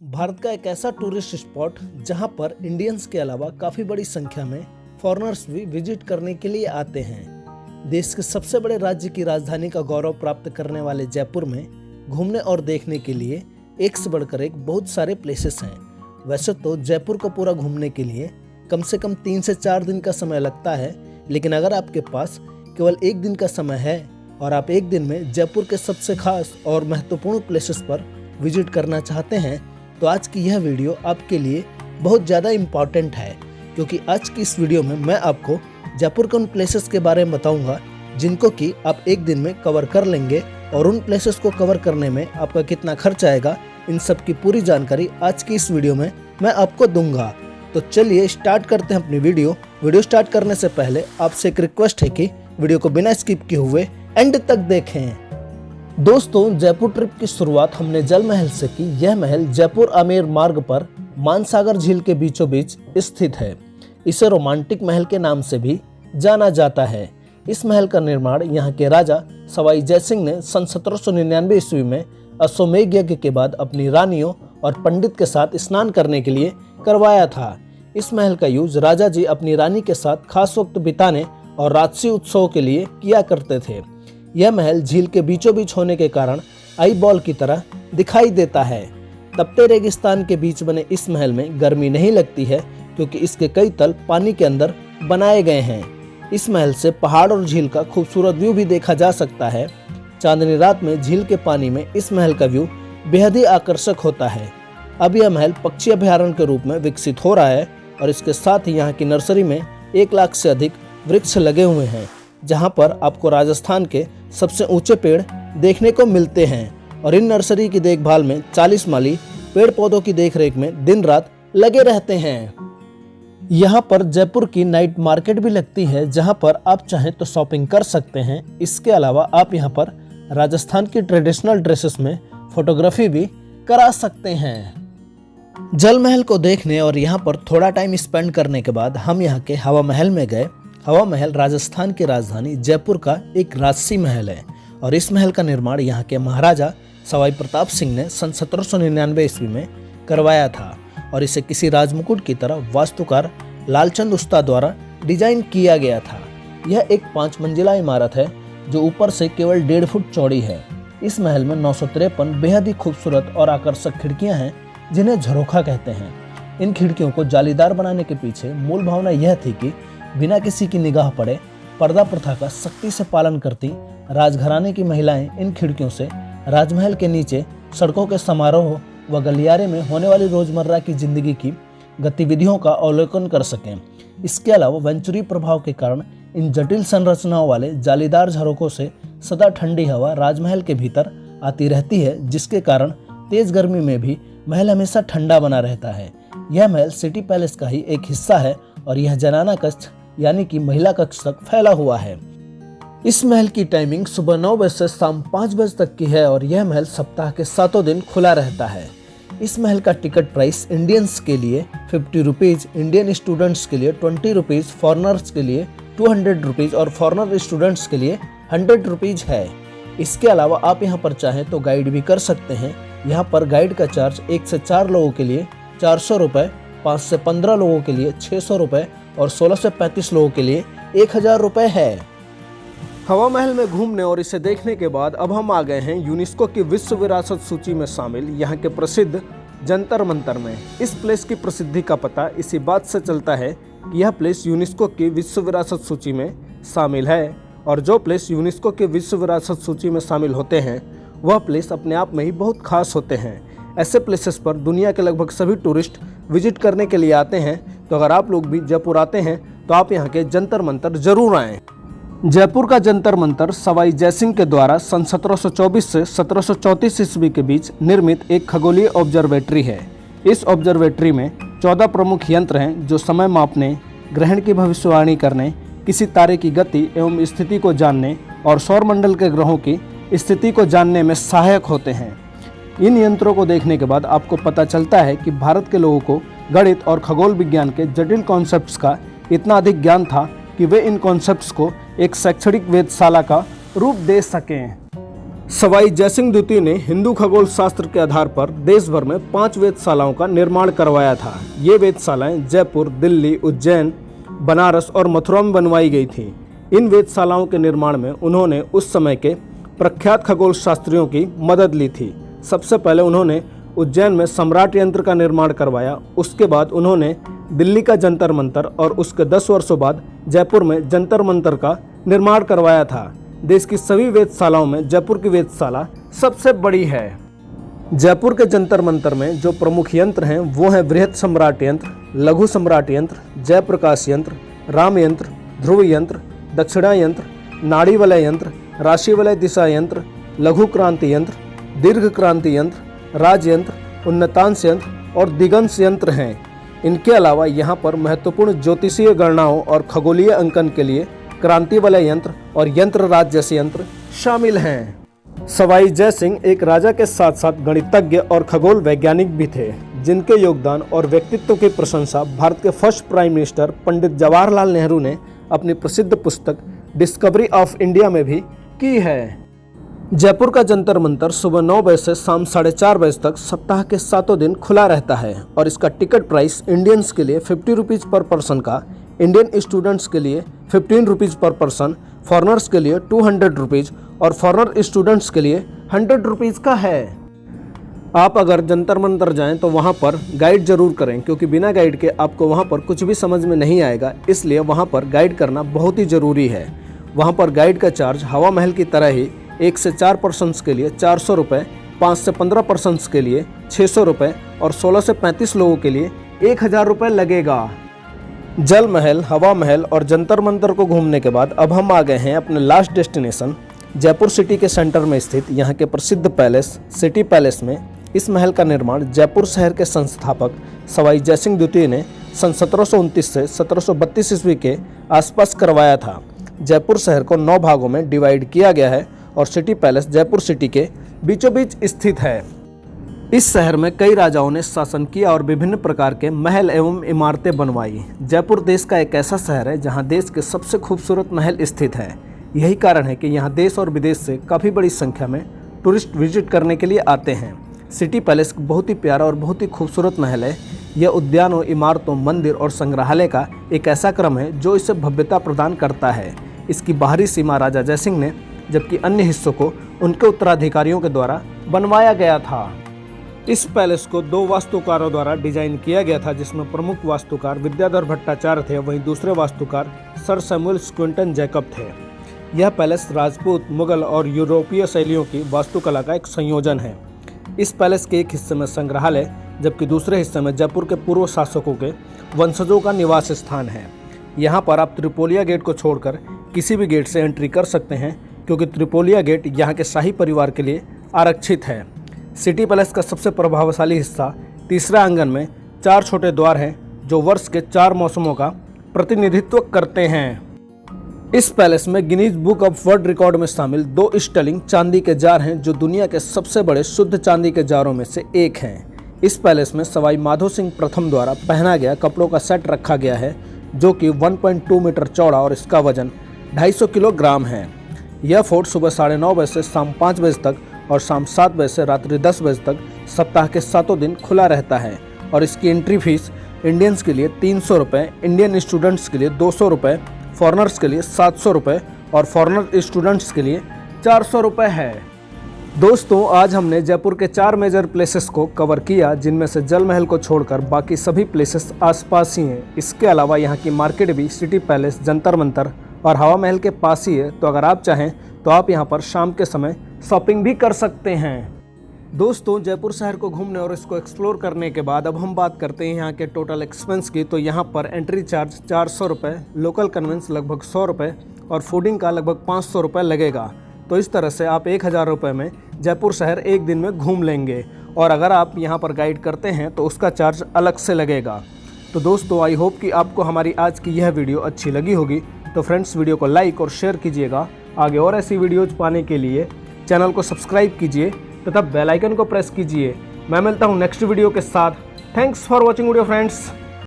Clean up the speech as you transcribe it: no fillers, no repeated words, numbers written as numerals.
भारत का एक ऐसा टूरिस्ट स्पॉट जहां पर इंडियंस के अलावा काफ़ी बड़ी संख्या में फॉरेनर्स भी विजिट करने के लिए आते हैं। देश के सबसे बड़े राज्य की राजधानी का गौरव प्राप्त करने वाले जयपुर में घूमने और देखने के लिए एक से बढ़कर एक बहुत सारे प्लेसेस हैं। वैसे तो जयपुर को पूरा घूमने के लिए कम से कम 3 से 4 दिन का समय लगता है, लेकिन अगर आपके पास केवल 1 दिन का समय है और आप 1 दिन में जयपुर के सबसे खास और महत्वपूर्ण प्लेसेस पर विजिट करना चाहते हैं तो आज की यह वीडियो आपके लिए बहुत ज़्यादा इम्पॉर्टेंट है, क्योंकि आज की इस वीडियो में मैं आपको जयपुर के उन प्लेसेस के बारे में बताऊंगा जिनको कि आप 1 दिन में कवर कर लेंगे और उन प्लेसेस को कवर करने में आपका कितना खर्च आएगा, इन सब की पूरी जानकारी आज की इस वीडियो में मैं आपको दूंगा। तो चलिए स्टार्ट करते हैं अपनी वीडियो स्टार्ट करने से पहले आपसे एक रिक्वेस्ट है कि वीडियो को बिना स्किप किए हुए एंड तक देखें। दोस्तों, जयपुर ट्रिप की शुरुआत हमने जल महल से की। यह महल जयपुर आमेर मार्ग पर मानसागर झील के बीचों बीच स्थित है। इसे रोमांटिक महल के नाम से भी जाना जाता है। इस महल का निर्माण यहाँ के राजा सवाई जयसिंह ने सन 1799 ईस्वी में अश्वमेध यज्ञ के बाद अपनी रानियों और पंडित के साथ स्नान करने के लिए करवाया था। इस महल का यूज राजा जी अपनी रानी के साथ खास वक्त बिताने और राजसी उत्सव के लिए किया करते थे। यह महल झील के बीचों बीच होने के कारण आई बॉल की तरह दिखाई देता है। तपते रेगिस्तान के बीच बने इस महल में गर्मी नहीं लगती है, क्योंकि इसके कई तल पानी के अंदर बनाए गए हैं। इस महल से पहाड़ और झील का खूबसूरत व्यू भी देखा जा सकता है। चांदनी रात में झील के पानी में इस महल का व्यू बेहद ही आकर्षक होता है। अब यह महल पक्षी अभ्यारण्य के रूप में विकसित हो रहा है और इसके साथ ही यहाँ की नर्सरी में 1 लाख से अधिक वृक्ष लगे हुए हैं, जहाँ पर आपको राजस्थान के सबसे ऊंचे पेड़ देखने को मिलते हैं। और इन नर्सरी की देखभाल में 40 माली पेड़ पौधों की देखरेख में दिन रात लगे रहते हैं। यहाँ पर जयपुर की नाइट मार्केट भी लगती है, जहाँ पर आप चाहें तो शॉपिंग कर सकते हैं। इसके अलावा आप यहाँ पर राजस्थान की ट्रेडिशनल ड्रेसेस में फोटोग्राफी भी करा सकते हैं। जल महल को देखने और यहाँ पर थोड़ा टाइम स्पेंड करने के बाद हम यहाँ के हवा महल में गए। हवा महल राजस्थान की राजधानी जयपुर का एक राजसी महल है और इस महल का निर्माण यहाँ के महाराजा सवाई प्रताप सिंह ने सन 1799 ईस्वी में करवाया था और इसे किसी राजमुकुट की तरह वास्तुकार लालचंद उस्ताद द्वारा डिजाइन किया गया था। यह एक 5 मंजिला इमारत है जो ऊपर से केवल 1.5 फुट चौड़ी है। इस महल में 953 बेहद ही खूबसूरत और आकर्षक खिड़कियां हैं, जिन्हें झरोखा कहते हैं। इन खिड़कियों को जालीदार बनाने के पीछे मूल भावना यह थी कि बिना किसी की निगाह पड़े पर्दा प्रथा का सख्ती से पालन करती राजघराने की महिलाएं इन खिड़कियों से राजमहल के नीचे सड़कों के समारोह व गलियारे में होने वाली रोजमर्रा की जिंदगी की गतिविधियों का अवलोकन कर सकें। इसके अलावा वेंचुरी प्रभाव के कारण इन जटिल संरचनाओं वाले जालीदार झरोकों से सदा ठंडी हवा राजमहल के भीतर आती रहती है, जिसके कारण तेज गर्मी में भी महल हमेशा ठंडा बना रहता है। यह महल सिटी पैलेस का ही एक हिस्सा है और यह जनाना कक्ष यानी कि महिला कक्ष तक फैला हुआ है। इस महल की टाइमिंग सुबह 9 बजे से शाम 5 बजे तक की है और यह महल सप्ताह के 7 दिन खुला रहता है। इस महल का टिकट प्राइस इंडियंस के लिए 50 रुपीज, इंडियन स्टूडेंट्स के लिए 20 रुपीज, फॉरेनर्स के लिए 200 रुपीज और फॉरेनर स्टूडेंट्स के लिए 100 रुपीज है। इसके अलावा आप यहाँ पर चाहें तो गाइड भी कर सकते हैं। यहाँ पर गाइड का चार्ज 1 से 4 लोगों के लिए 400 रुपये, 5 से 15 लोगों के लिए 600 रुपये और 16 से 35 लोगों के लिए 1000 रुपये है। हवा महल में घूमने और इसे देखने के बाद अब हम आ गए हैं यूनेस्को की विश्व विरासत सूची में शामिल यहाँ के प्रसिद्ध जंतर मंतर में। इस प्लेस की प्रसिद्धि का पता इसी बात से चलता है कि यह प्लेस यूनेस्को की विश्व विरासत सूची में शामिल है और जो प्लेस यूनेस्को की विश्व विरासत सूची में शामिल होते हैं वह प्लेस अपने आप में ही बहुत खास होते हैं। ऐसे प्लेसेस पर दुनिया के लगभग सभी टूरिस्ट विजिट करने के लिए आते हैं, तो अगर आप लोग भी जयपुर आते हैं तो आप यहाँ के जंतर मंतर जरूर आएं। जयपुर का जंतर मंतर सवाई जयसिंह के द्वारा सन 1724 से 1734 ईस्वी के बीच निर्मित एक खगोलीय ऑब्जर्वेटरी है। इस ऑब्जर्वेटरी में 14 प्रमुख यंत्र हैं जो समय मापने, ग्रहण की भविष्यवाणी करने, किसी तारे की गति एवं स्थिति को जानने और सौरमंडल के ग्रहों की स्थिति को जानने में सहायक होते हैं। इन यंत्रों को देखने के बाद आपको पता चलता है कि भारत के लोगों को गणित और खगोल विज्ञान के जटिल कॉन्सेप्ट्स का इतना अधिक ज्ञान था कि वे इन कॉन्सेप्ट्स को एक शैक्षणिक वेधशाला का रूप दे सकें। सवाई जयसिंह द्वितीय ने हिंदू खगोल शास्त्र के आधार पर देश भर में 5 वेधशालाओं का निर्माण करवाया था। ये वेधशालाएं जयपुर, दिल्ली, उज्जैन, बनारस और मथुरा में बनवाई गई थी। इन वेधशालाओं के निर्माण में उन्होंने उस समय के प्रख्यात खगोल शास्त्रियों की मदद ली थी। सबसे पहले उन्होंने उज्जैन में सम्राट यंत्र का निर्माण करवाया। उसके बाद उन्होंने दिल्ली का जंतर मंतर और उसके 10 वर्षों बाद जयपुर में जंतर मंतर का निर्माण करवाया था। देश की सभी वेधशालाओं में जयपुर की वेधशाला सबसे बड़ी है। जयपुर के जंतर मंतर में जो प्रमुख यंत्र हैं वो हैं बृहत सम्राट यंत्र, लघु सम्राट यंत्र, जयप्रकाश यंत्र, राम यंत्र, ध्रुव यंत्र, दक्षिणा यंत्र, नाड़ी वलय यंत्र, राशि वलय दिशा यंत्र, लघु क्रांति यंत्र, दीर्घ क्रांति यंत्र, राज यंत्र, उन्नतांश यंत्र और दिगंश यंत्र हैं। इनके अलावा यहाँ पर महत्वपूर्ण ज्योतिषीय गणनाओं और खगोलीय अंकन के लिए क्रांति वलय यंत्र और यंत्र राज जैसे यंत्र शामिल हैं। सवाई जयसिंह एक राजा के साथ साथ गणितज्ञ और खगोल वैज्ञानिक भी थे, जिनके योगदान और व्यक्तित्व की प्रशंसा भारत के first prime minister Pandit Jawaharlal Nehru ने अपनी प्रसिद्ध पुस्तक डिस्कवरी ऑफ इंडिया में भी की है। जयपुर का जंतर मंतर सुबह 9 बजे से शाम 4:30 बजे तक सप्ताह के 7 दिन खुला रहता है और इसका टिकट प्राइस इंडियंस के लिए 50 रुपीज़ पर पर्सन का, इंडियन स्टूडेंट्स के लिए 15 रुपीज़ पर पर्सन, फॉरेनर्स के लिए 200 रुपीज़ और फॉरेनर स्टूडेंट्स के लिए 100 रुपीज़ का है। आप अगर जंतर मंतर जाएं तो वहां पर गाइड जरूर करें, क्योंकि बिना गाइड के आपको वहां पर कुछ भी समझ में नहीं आएगा। इसलिए वहां पर गाइड करना बहुत ही ज़रूरी है। वहां पर गाइड का चार्ज हवा महल की तरह ही 1 से 4 पर्सन्स के लिए 400 रुपये, 5 से 15 पर्सन्स के लिए 600 रुपये और 16 से 35 लोगों के लिए 1000 रुपये लगेगा। जल महल, हवा महल और जंतर मंतर को घूमने के बाद अब हम आ गए हैं अपने लास्ट डेस्टिनेशन जयपुर सिटी के सेंटर में स्थित यहाँ के प्रसिद्ध पैलेस सिटी पैलेस में। इस महल का निर्माण जयपुर शहर के संस्थापक सवाई जयसिंह द्वितीय ने सन 1729 से 1732 ईस्वी के आसपास करवाया था। जयपुर शहर को 9 भागों में डिवाइड किया गया है और सिटी पैलेस जयपुर सिटी के बीचों बीच स्थित है। इस शहर में कई राजाओं ने शासन किया और विभिन्न प्रकार के महल एवं इमारतें बनवाई। जयपुर देश का एक ऐसा शहर है जहां देश के सबसे खूबसूरत महल स्थित है। यही कारण है कि यहां देश और विदेश से काफ़ी बड़ी संख्या में टूरिस्ट विजिट करने के लिए आते हैं। सिटी पैलेस बहुत ही प्यारा और बहुत ही खूबसूरत महल है। यह उद्यानों, इमारतों, मंदिर और संग्रहालय का एक ऐसा क्रम है जो इसे भव्यता प्रदान करता है। इसकी बाहरी सीमा राजा जयसिंह ने, जबकि अन्य हिस्सों को उनके उत्तराधिकारियों के द्वारा बनवाया गया था। इस पैलेस को 2 वास्तुकारों द्वारा डिजाइन किया गया था, जिसमें प्रमुख वास्तुकार विद्याधर भट्टाचार्य थे, वहीं दूसरे वास्तुकार सर सैमुअल स्क्विंटन जैकब थे। यह पैलेस राजपूत, मुगल और यूरोपीय शैलियों की वास्तुकला का एक संयोजन है। इस पैलेस के एक हिस्से में संग्रहालय, जबकि दूसरे हिस्से में जयपुर के पूर्व शासकों के वंशजों का निवास स्थान है। यहाँ पर आप त्रिपोलिया गेट को छोड़कर किसी भी गेट से एंट्री कर सकते हैं, क्योंकि त्रिपोलिया गेट यहाँ के शाही परिवार के लिए आरक्षित है। सिटी पैलेस का सबसे प्रभावशाली हिस्सा तीसरा आंगन में 4 छोटे द्वार हैं, जो वर्ष के 4 मौसमों का प्रतिनिधित्व करते हैं। इस पैलेस में Guinness book of world record में शामिल 2 स्टर्लिंग चांदी के जार हैं, जो दुनिया के सबसे बड़े शुद्ध चांदी के जारों में से एक हैं। इस पैलेस में सवाई माधो सिंह प्रथम द्वारा पहना गया कपड़ों का सेट रखा गया है, जो कि 1.2 मीटर चौड़ा और इसका वजन 250 किलोग्राम है। यह फोर्ट सुबह 9:30 बजे से शाम 5 बजे तक और शाम 7 बजे से रात्रि 10 बजे तक सप्ताह के 7 दिन खुला रहता है और इसकी एंट्री फीस इंडियंस के लिए 300 रुपये, इंडियन स्टूडेंट्स के लिए 200 रुपये, फॉरेनर्स के लिए 700 रुपये और फॉरेनर स्टूडेंट्स के लिए 400 रुपये है। दोस्तों, आज हमने जयपुर के 4 मेजर प्लेसेस को कवर किया, जिनमें से जल महल को छोड़कर बाकी सभी प्लेसेस आसपास ही हैं। इसके अलावा यहाँ की मार्केट भी सिटी पैलेस, जंतर मंतर और हवा महल के पास ही है, तो अगर आप चाहें तो आप यहाँ पर शाम के समय शॉपिंग भी कर सकते हैं। दोस्तों, जयपुर शहर को घूमने और इसको एक्सप्लोर करने के बाद अब हम बात करते हैं यहाँ के टोटल एक्सपेंस की। तो यहाँ पर एंट्री चार्ज 400 रुपये, लोकल कन्वेंस लगभग 100 रुपये और फूडिंग का लगभग 500 रुपये लगेगा। तो इस तरह से आप 1000 रुपये में जयपुर शहर एक दिन में घूम लेंगे। और अगर आप यहाँ पर गाइड करते हैं तो उसका चार्ज अलग से लगेगा। तो दोस्तों, आई होप कि आपको हमारी आज की यह वीडियो अच्छी लगी होगी। तो फ्रेंड्स, वीडियो को लाइक और शेयर कीजिएगा। आगे और ऐसी वीडियोज़ पाने के लिए चैनल को सब्सक्राइब कीजिए तथा बेल आइकन को प्रेस कीजिए। मैं मिलता हूँ नेक्स्ट वीडियो के साथ। Thanks for watching video friends.